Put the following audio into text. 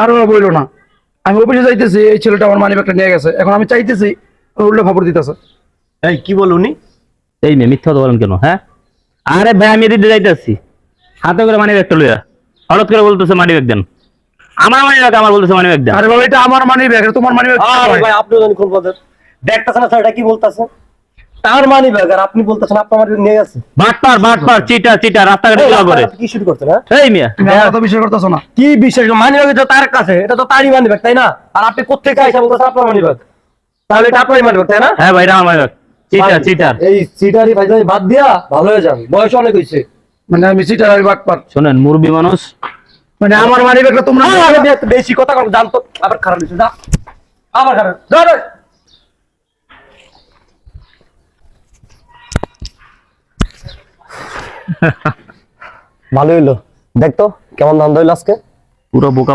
আর বললো না, আমি অফিসে যাইতেছি, এই ছেলেটা আমার মানি ব্যাগটা নিয়ে গেছে, এখন আমি চাইতেছি, উল্টো খবর দিতেছে। এই কি বল উনি? এই মেয়ে মিথ্যা কথা বলেন কেন? হ্যাঁ, আরে ভাই আমি দিতে যাইতেছি হাতে করে মানি ব্যাগটা লইয়া, হঠাৎ করে বলতেছে মানি ব্যাগ দেন। আমার মানি ব্যাগ, আমার বলতেছে মানি ব্যাগ দেন। আরে বাবা, এটা আমার মানি ব্যাগ, এটা তোমার মানি ব্যাগ। আরে ভাই আপনি জানেন কোন পদের দেখতেছেন না স্যার, এটা কি বলতাছে? তার মানি ব্যাগ আর আপনি বলতেছেন আপনার মানি ব্যাগ নিয়ে গেছে। বাটপার বাটপার চিটার চিটার রাস্তাঘাটে চলা করে। কি শুরু করছেন? হ্যাঁ এই মিয়া তুমি আমার কথা বিশ্বাস করতেছো না? কি বিশ্বাস? মানি ব্যাগ তো তার কাছে, এটা তো তারই মানি ব্যাগ, তাই না? আর আপনি কোত্থেকে আইসা বলতেছেন আপনার মানি ব্যাগ? তাহলে এটা আপনারই মানি ব্যাগ, তাই না? হ্যাঁ ভাই, এটা আমার মানি ব্যাগ। Cheater cheater. এই সিটারি ভাই বাদ দিয়া ভালো হয়ে যান, বয়স অনেক হইছে। মানে আমি সিটার, আমি বাটপার। শোনেন মুরবি মানুষ, মানে আমার মানি ব্যাগটা তোমরা বেশি কথা কম জানতো, আবার খারাপ হইছে। যা আবার খারাপ যা যা। ভালো হইলো, দেখতো কেমন ধান্দা হইলো আজকে। পুরো বোকা।